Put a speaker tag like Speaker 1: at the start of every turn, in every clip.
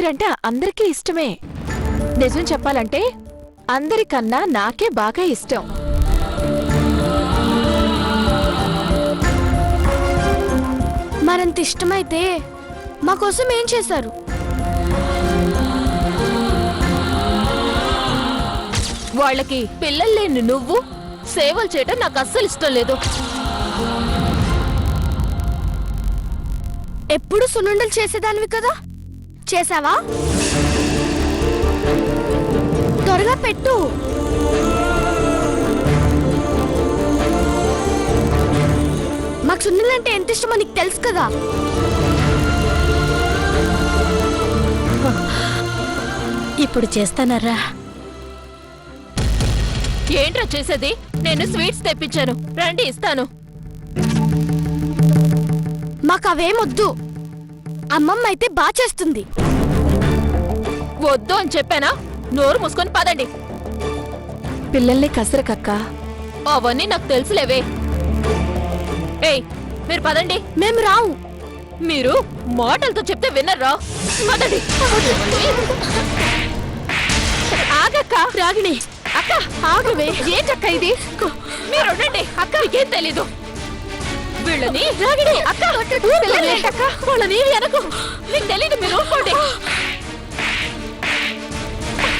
Speaker 1: మీరంటే అందరికీ ఇష్టమే. నిజం చెప్పాలంటే అందరికన్నా నాకే బాగా ఇష్టం.
Speaker 2: మరంత ఇష్టమైతే మా కోసం ఏం చేశారు?
Speaker 1: వాళ్ళకి పిల్లలు లేని నువ్వు సేవలు చేయడం నాకు అస్సలు ఇష్టం లేదు.
Speaker 2: ఎప్పుడు సున్నుండలు చేసేదానివి కదా, చేసావా? త్వరగా పెట్టు. మాకు సున్నుండంటే ఎంత ఇష్టమో నీకు తెలుసు కదా.
Speaker 3: ఇప్పుడు చేస్తానరా.
Speaker 1: ఏంట్రా చేసేది? నేను స్వీట్స్ తెప్పించాను, రండి ఇస్తాను.
Speaker 2: మాకు అవేమొద్దు. అమ్మమ్మ అయితే బాగా చేస్తుంది.
Speaker 1: వద్దు అని చెప్పానా? నోరు మూసుకొని పదండి. పిల్లల్ని కసరకక్క, అవన్నీ నాకు తెలుసులేవే. ఏయ్, మీరు పదండి.
Speaker 2: మేము రావు.
Speaker 1: మీరు మాటలతో చెప్తే వినర్రా. పదండి. ఆగక్క.
Speaker 2: రాగిణి,
Speaker 1: అక్క ఆగవే. ఏంటక్క ఇది? మీరు ఉండండి అక్క, మీకేం తెలీదు. వీళ్ళని రాగిణి అక్క పిల్లలేంటక్క, వాళ్ళని వెనకు. మీకు తెలీదు, మీరు ఊరుకోండి.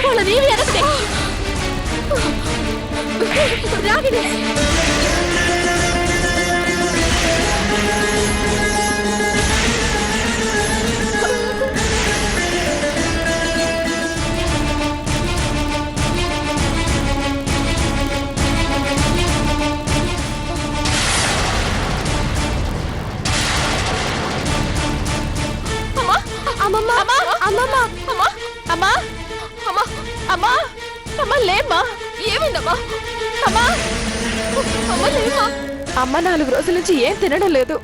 Speaker 1: వాళ్ళని వెనకదే. రాగిణి
Speaker 2: అమ్మమ్మ, అమ్మమ్మ,
Speaker 1: అమ్మా అమ్మా అమ్మా అమ్మా అమ్మా లేమ్మా. ఏమైందమ్మా? అమ్మా అమ్మ లేమ్మా. అమ్మ 4 రోజుల నుంచి ఏం తినడం లేదు.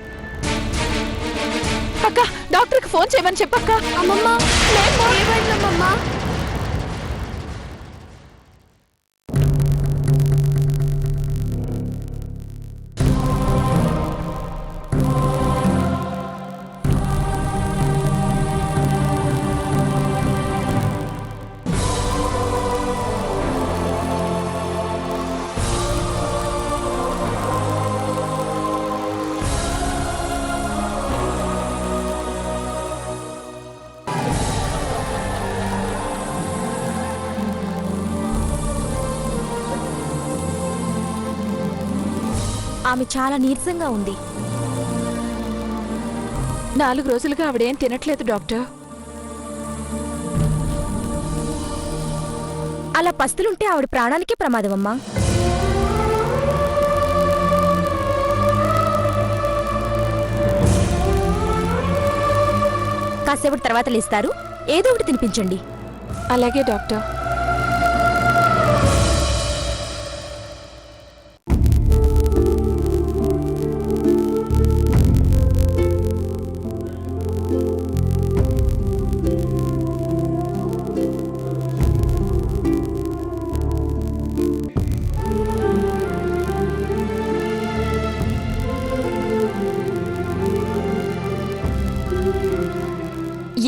Speaker 1: అక్క, డాక్టర్కి ఫోన్ చేయమని చెప్పక్క.
Speaker 2: అమ్మమ్మ లేమ్మా. ఏమైందమ్మమ్మ?
Speaker 3: ఆమె చాలా నీరసంగా ఉంది.
Speaker 1: 4 రోజులుగా ఆవిడేం తినట్లేదు డాక్టర్.
Speaker 3: అలా పస్తులుంటే ఆవిడ ప్రాణానికి ప్రమాదమమ్మా. కాసేపటి తర్వాత లేస్తారు, ఏదో ఒకటి తినిపించండి.
Speaker 1: అలాగే డాక్టర్.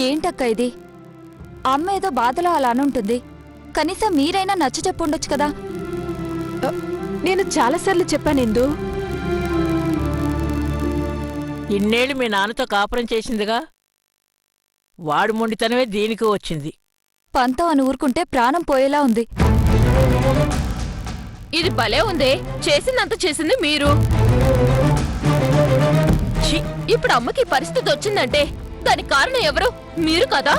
Speaker 3: ఏంటక్క ఇది? అమ్మ ఏదో బాధలో అలా అనుంటుంది. కనీసం మీరైనా నచ్చ చెప్పుండొచ్చు కదా.
Speaker 1: నేను చాలాసార్లు చెప్పాను ఇందు.
Speaker 4: ఇన్నేళ్ళు మీ నాన్నతో కాపురం చేసిందిగా, వాడు మొండితనమే దీనికి వచ్చింది.
Speaker 3: పంతం అని ఊరుకుంటే ప్రాణం పోయేలా ఉంది.
Speaker 1: ఇది భలే ఉందే, చేసిందంత చేసింది మీరు. ఇప్పుడు అమ్మకి పరిస్థితి వచ్చిందంటే దానికి కారణం ఎవరు? మీరు కదా.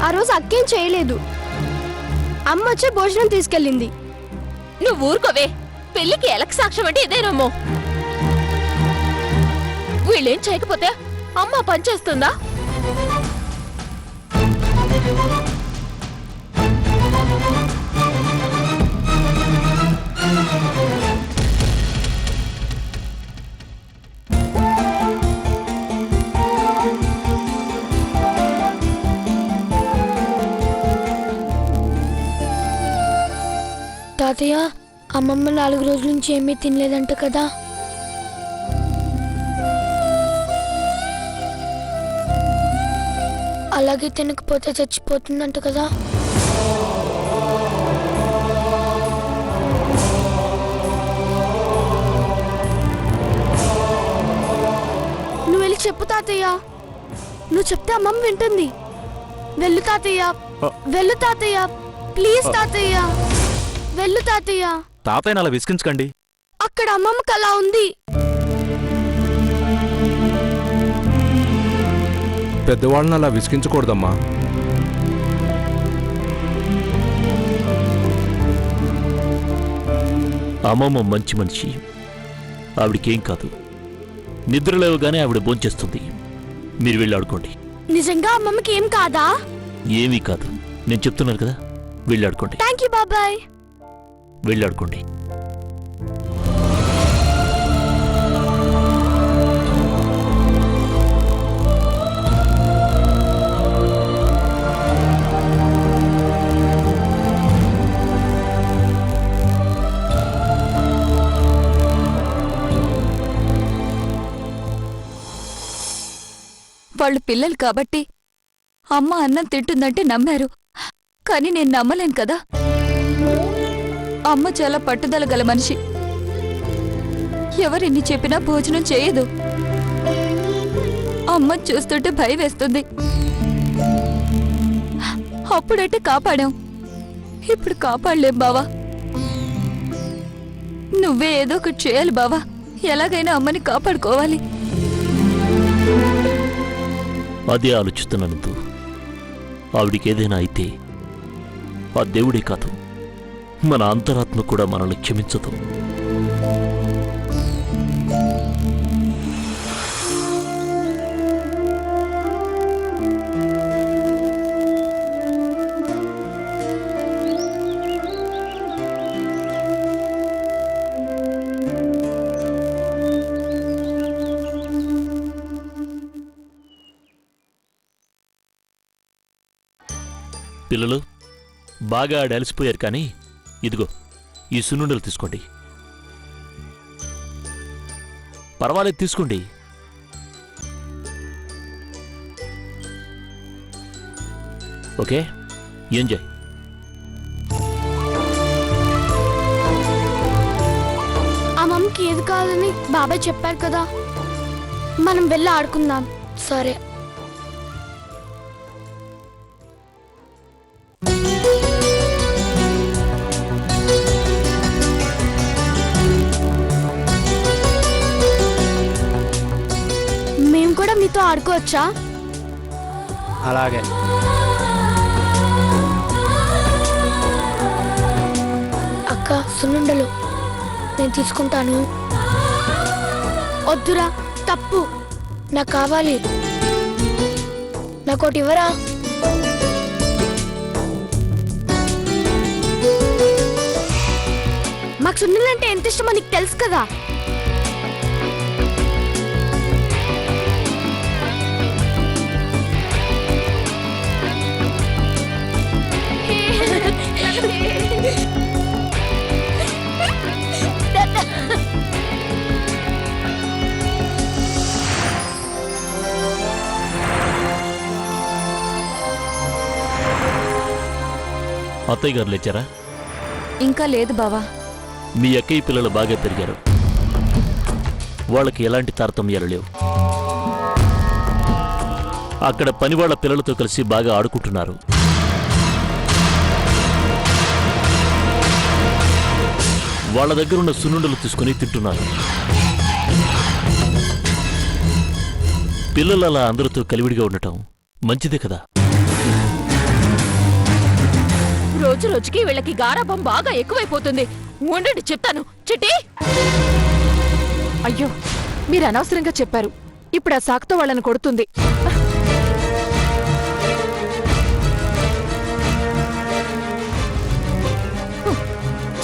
Speaker 2: ఆ రోజు అక్కేం చేయలేదు. అమ్మ వచ్చే భోజనం తీసుకెళ్ళింది.
Speaker 1: నువ్వు ఊరుకోవే. పెళ్లికి ఎలక్ సాక్ష్యం అంటే ఇదేనేమో. వీళ్ళేం చేయకపోతే అమ్మ పనిచేస్తుందా?
Speaker 2: తాతయ్య, అమ్మమ్మ 4 రోజుల నుంచి ఏమీ తినలేదంట కదా. అలాగే తినకపోతే చచ్చిపోతుందంట కదా. నువ్వు వెళ్ళి చెప్పు తాతయ్య. నువ్వు చెప్తే అమ్మమ్మ వింటుంది. వెళ్ళు తాతయ్య, వెళ్ళు తాతయ్య, ప్లీజ్ తాతయ్య, వెళ్ళు తాతయ్య.
Speaker 5: తాతయ్యని అలా విసిగించకండి.
Speaker 2: అక్కడ అమ్మమ్మకి అలా ఉంది.
Speaker 6: పెద్దవాళ్ళని అలా విసిగించకూడదమ్మా.
Speaker 7: అమ్మమ్మ మంచి మనిషి, ఆవిడికేం కాదు. నిద్రలేవగానే ఆవిడ భోంచేస్తుంది. మీరు వెళ్ళి ఆడుకోండి.
Speaker 2: నిజంగా అమ్మమ్మకి ఏం కాదా?
Speaker 7: ఏమీ కాదు, నేను చెప్తున్నాను కదా. వెళ్ళి ఆడుకోండి.
Speaker 2: థ్యాంక్ యూ బాబాయ్.
Speaker 7: వెళ్ళి ఆడుకోండి.
Speaker 3: వాళ్ళు పిల్లలు కాబట్టి అమ్మ అన్నం తింటుందంటే నమ్మారు. కానీ నేను నమ్మలేను కదా. అమ్మ చాలా పట్టుదల గల మనిషి. ఎవరెన్ని చెప్పినా భోజనం చేయదు. అమ్మ చూస్తుంటే భయం వేస్తుంది. అప్పుడంటే కాపాడాం, ఇప్పుడు కాపాడలేం బావా. నువ్వే ఏదో ఒకటి చేయాలి బావా. ఎలాగైనా అమ్మని కాపాడుకోవాలి.
Speaker 7: అదే ఆలోచిస్తున్నాను. ఆవిడికి ఏదైనా అయితే ఆ దేవుడే కాదు, మన అంతరాత్మ కూడా మనల్ని క్షమించదు. పిల్లలు బాగా అలసిపోయారు, కానీ ఇదిగో ఈ సున్నుండలు తీసుకోండి. పర్వాలేదు, తీసుకోండి. Okay, enjoy.
Speaker 2: అమ్మమ్మకి ఏది కాదని బాబాయ్ చెప్పారు కదా. మనం వెళ్ళి ఆడుకుందాం. సరే. మేము కూడా మీతో ఆడుకోవచ్చా?
Speaker 5: అలాగే.
Speaker 2: అక్క, సున్నుండలు నేను తీసుకుంటాను. వద్దురా, తప్పు. నాకు కావాలి. నాకోటి ఇవ్వరా? మాకు సున్నుండంటే ఎంత ఇష్టమో నీకు తెలుసు కదా.
Speaker 7: అత్తయ్య గారు లేచారా?
Speaker 3: ఇంకా లేదు బావా.
Speaker 7: మీ అక్కయ్య పిల్లలు బాగా పెరిగారు. వాళ్ళకి ఎలాంటి తారతమ్యాలు లేవు. అక్కడ పనివాళ్ల పిల్లలతో కలిసి బాగా ఆడుకుంటున్నారు. వాళ్ళ దగ్గరున్న సున్నుండలు తీసుకుని తింటున్నారు. పిల్లలు అలా అందరితో కలివిడిగా ఉండటం మంచిదే కదా.
Speaker 1: రోజు రోజుకి వీళ్ళకి గారాబం బాగా ఎక్కువైపోతుంది. ఉండండి చెప్తాను. చిట్టి,
Speaker 8: అయ్యో, మీరు అనవసరంగా చెప్పారు. ఇప్పుడు ఆ సాకుతో వాళ్ళని కొడుతుంది.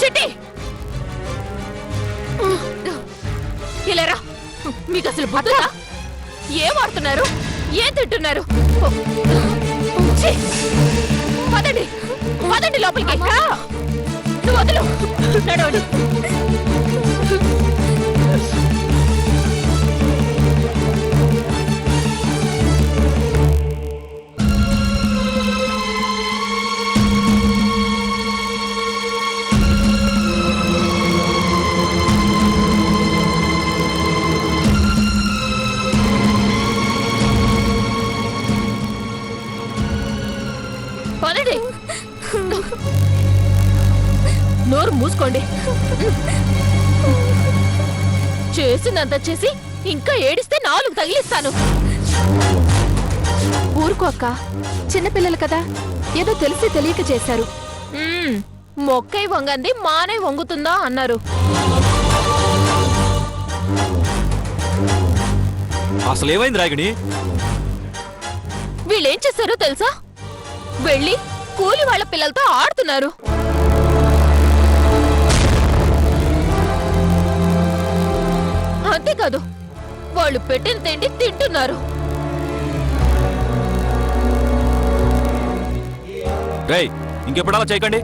Speaker 1: చిట్టి, ఇలారా. మీకు అసలు బుద్ధుందా? ఏం ఆడుతున్నారు? ఏం తింటున్నారు? ఛీ! పదండి, పదండి లోపలికి. నువ్వు వదులు, నడవండి. చేసిందంతా చేసి ఇంకా ఏడిస్తే 4 తగిలిస్తాను.
Speaker 8: ఊరుకో అక్క, చిన్నపిల్లలు కదా, ఏదో తెలిసి తెలియక చేశారు.
Speaker 1: మొక్కై వంగంది మానై వంగుతుందా అన్నారు.
Speaker 5: అసలు ఏమైంది రాగిణి?
Speaker 1: వీళ్ళేం చేశారో తెలుసా? వెళ్ళి కూలి వాళ్ళ పిల్లలతో ఆడుతున్నారు. అంతేకాదు, వాళ్ళు పెట్టిన తిండి తింటున్నారు.
Speaker 5: రేయ్, ఇంకెప్పుడు అలా చేయకండి.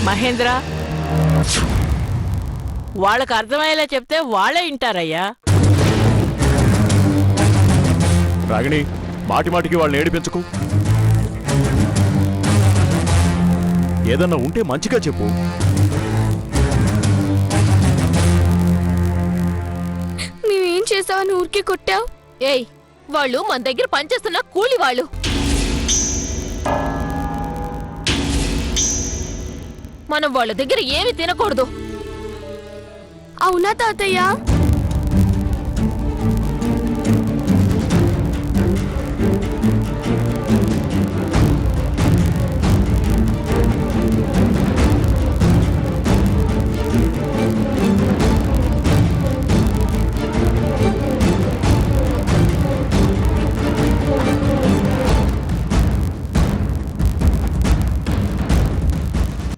Speaker 4: మహేంద్ర, వాళ్ళకు అర్థమయ్యేలా చెప్తే వాళ్ళే వింటారయ్యా.
Speaker 9: రాగిణి, మాటి మాటికి వాళ్ళని ఏడిపించకు. ఏదన్నా ఉంటే మంచిగా చెప్పు.
Speaker 2: నువ్వేం చేసావని ఊరికి కొట్టావు?
Speaker 1: ఏయ్, వాళ్ళు మన దగ్గర పనిచేస్తున్న కూలి వాళ్ళు. మనం వాళ్ళ దగ్గర ఏమి తినకూడదు.
Speaker 2: అవునా తాతయ్య?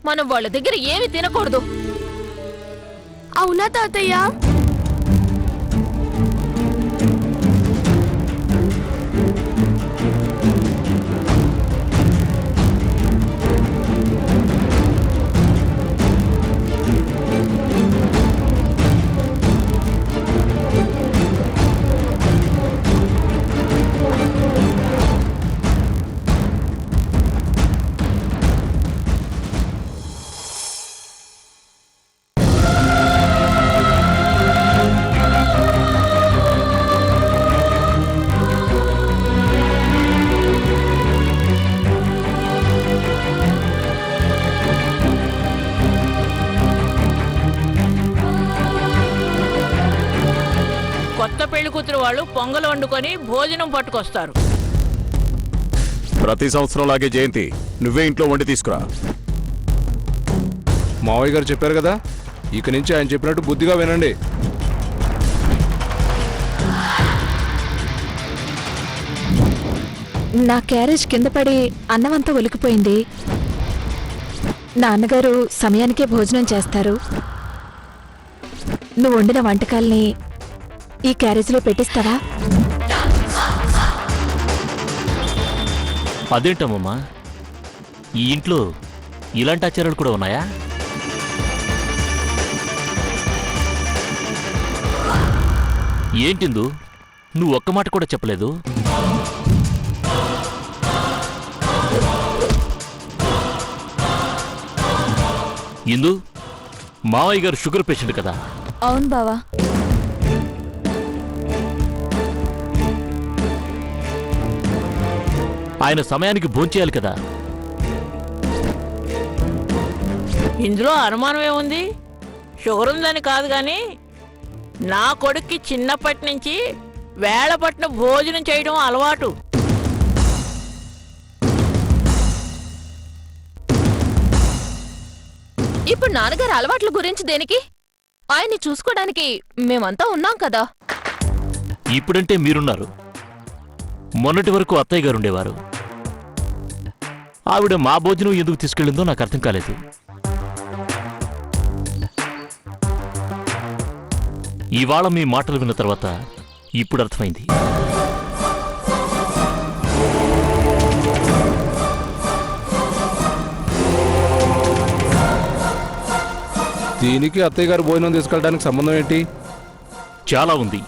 Speaker 1: మనం వాళ్ళ దగ్గర ఏమి తినకూడదు.
Speaker 2: అవునా తాతయ్య?
Speaker 4: కొత్త పెళ్లి కూతురు వాళ్ళు పొంగలు వండుకొని భోజనం పట్టుకొస్తారు.
Speaker 9: ప్రతి సంవత్సరం లాగే జయంతి, నువ్వే ఇంట్లో వండి తీసుకురా.
Speaker 6: మావయ్య గారు చెప్పారు కదా, ఇక నుంచి ఆయన చెప్పినట్టు బుద్ధిగా వినండి.
Speaker 8: నా క్యారేజ్ కింద పడి అన్నమంతా ఒలికిపోయింది. నాన్నగారు సమయానికే భోజనం చేస్తారు. నువ్వు వండిన వంటకాల్ని ఈ క్యారేజ్లో పెట్టిస్తావా?
Speaker 7: అదేంటమ్మమ్మా, ఈ ఇంట్లో ఇలాంటి ఆచారాలు కూడా ఉన్నాయా? ఏంటిందు, నువ్వు ఒక్క మాట కూడా చెప్పలేదు? ఇందు, మావయ్య గారు షుగర్ పేషెంట్ కదా?
Speaker 3: అవును బావా.
Speaker 7: ఆయన సమయానికి భోంచేయాలి కదా?
Speaker 4: ఇందులో అనుమానం ఏముంది? షుగర్ ఉందని కాదు గాని నా కొడుక్కి చిన్నప్పటి నుంచి వేళ పట్టిన భోజనం చేయడం అలవాటు.
Speaker 1: ఇప్పుడు నాన్నగారి అలవాట్ల గురించి దేనికి? ఆయన్ని చూసుకోవడానికి మేమంతా ఉన్నాం కదా.
Speaker 7: ఇప్పుడంటే మీరున్నారు, మొన్నటి వరకు అత్తయ్య గారు ఉండేవారు. ఆవిడ మా భోజనం ఎందుకు తీసుకెళ్ళిందో నాకు అర్థం కాలేదు. ఇవాళ మీ మాటలు విన్న తర్వాత ఇప్పుడు అర్థమైంది.
Speaker 6: దీనికి అత్తయ్య గారు భోజనం తీసుకెళ్ళడానికి సంబంధం ఏంటి?
Speaker 7: చాలా ఉంది.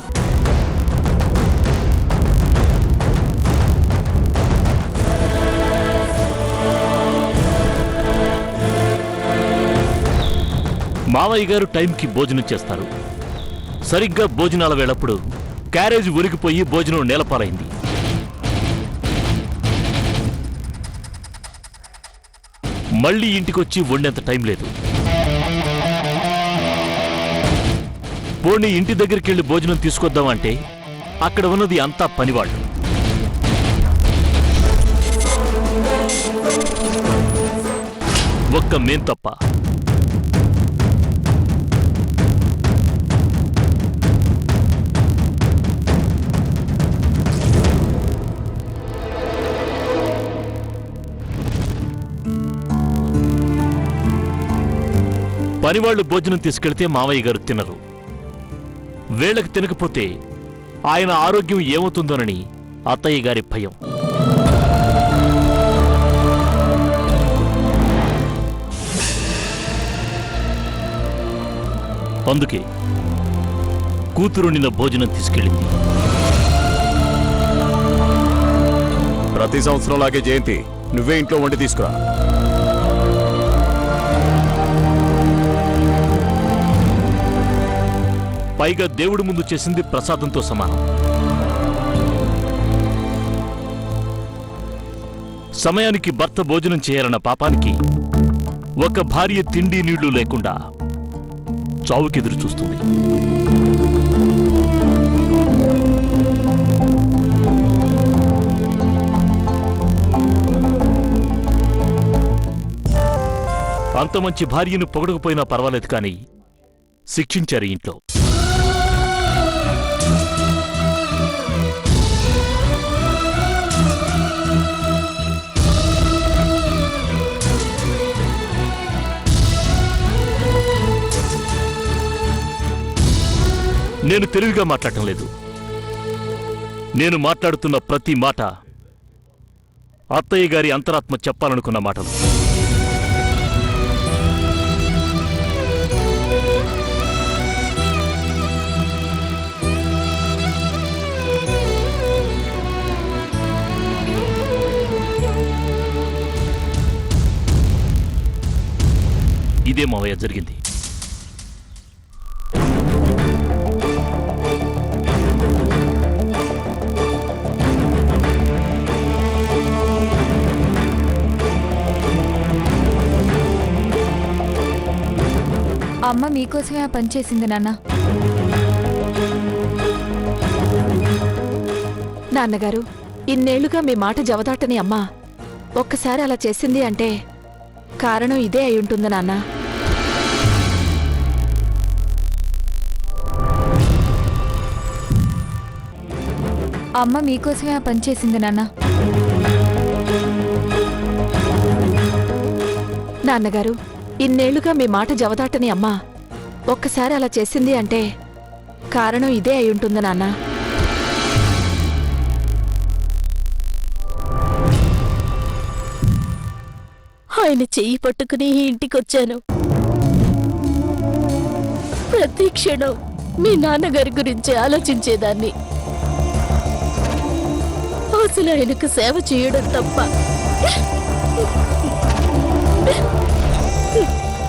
Speaker 7: మావయ్య గారు టైంకి భోజనం చేస్తారు. సరిగ్గా భోజనాల వేళప్పుడు క్యారేజ్ ఉరిగిపోయి భోజనం నేలపాలైంది. మళ్ళీ ఇంటికొచ్చి వండేంత టైం లేదు. పోనీ ఇంటి దగ్గరికి వెళ్ళి భోజనం తీసుకొద్దామంటే అక్కడ ఉన్నది అంతా పనివాళ్ళు. ఒక్క మేం తప్ప. పనివాళ్లు భోజనం తీసుకెళ్తే మావయ్య గారు తినరు. వేళకు తినకపోతే ఆయన ఆరోగ్యం ఏమవుతుందోనని అత్తయ్య గారి భయం. అందుకే కూతురు నిన్న భోజనం తీసుకెళ్ళింది.
Speaker 9: ప్రతి సంవత్సరంలాగే జయంతి నువ్వే ఇంట్లో వండి తీసుకురా.
Speaker 7: పైగా దేవుడి ముందు చేసింది ప్రసాదంతో సమానం. సమయానికి భర్త భోజనం చేయాలన్న పాపానికి ఒక భార్య తిండి నీళ్లు లేకుండా చావుకెదురు చూస్తుంది. అంత మంచి భార్యను పొగడకపోయినా పర్వాలేదు కానీ శిక్షించారు ఇంట్లో. నేను తెలివిగా మాట్లాడటం లేదు. నేను మాట్లాడుతున్న ప్రతి మాట అత్తయ్య గారి అంతరాత్మ చెప్పాలనుకున్న మాటలు. ఇదే మావయ్య జరిగింది.
Speaker 3: అమ్మ మీకోసమే ఆ పని చేసింది నాన్న.
Speaker 8: నాన్నగారు, ఇన్నేళ్లుగా మీ మాట జవదాటని అమ్మా ఒక్కసారి అలా చేసింది అంటే కారణం ఇదే అయి ఉంటుంది నాన్న.
Speaker 3: అమ్మ మీకోసమే ఆ పని చేసింది నాన్న.
Speaker 8: నాన్నగారు, ఇన్నేళ్లుగా మీ మాట జవదాటని అమ్మా ఒక్కసారి అలా చేసింది అంటే కారణం ఇదే అయి ఉంటుంది నాన్న.
Speaker 1: ఆయన చెయ్యి పట్టుకుని ఈ ఇంటికొచ్చాను. ప్రతి క్షణం మీ నాన్నగారి గురించి ఆలోచించేదాన్ని. అసలు ఆయనకు సేవ చేయడం తప్ప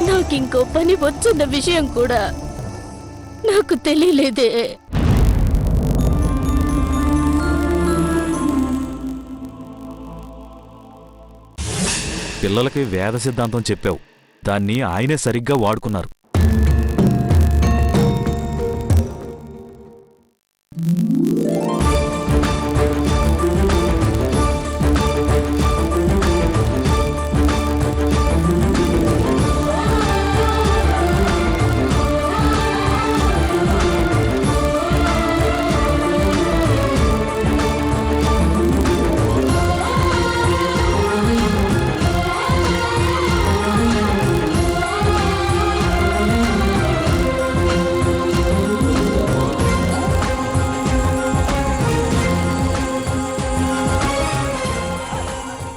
Speaker 1: నాకింకో పని వచ్చిన విషయం కూడా నాకు తెలియలేదే.
Speaker 5: పిల్లలకి వేద సిద్ధాంతం చెప్పావు, దాన్ని ఆయనే సరిగ్గా వాడుకున్నారు.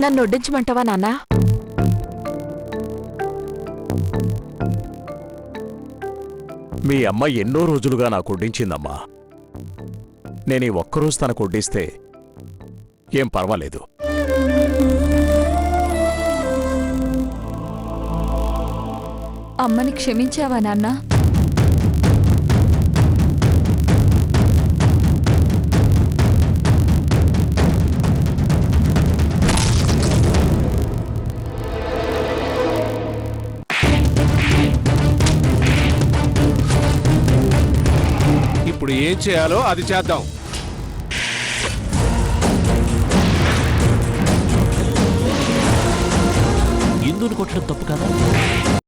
Speaker 8: నన్ను వడ్డించమంటావా నాన్నా?
Speaker 9: మీ అమ్మ ఎన్నో రోజులుగా నాకు వడ్డించిందమ్మా. నేను ఈ ఒక్కరోజు తనకు వడ్డిస్తే ఏం పర్వాలేదు.
Speaker 3: అమ్మని క్షమించావా నాన్న?
Speaker 6: ఇప్పుడు ఏం చేయాలో అది చేద్దాం.
Speaker 7: ఇందుని కొట్టడం తప్పు కదా?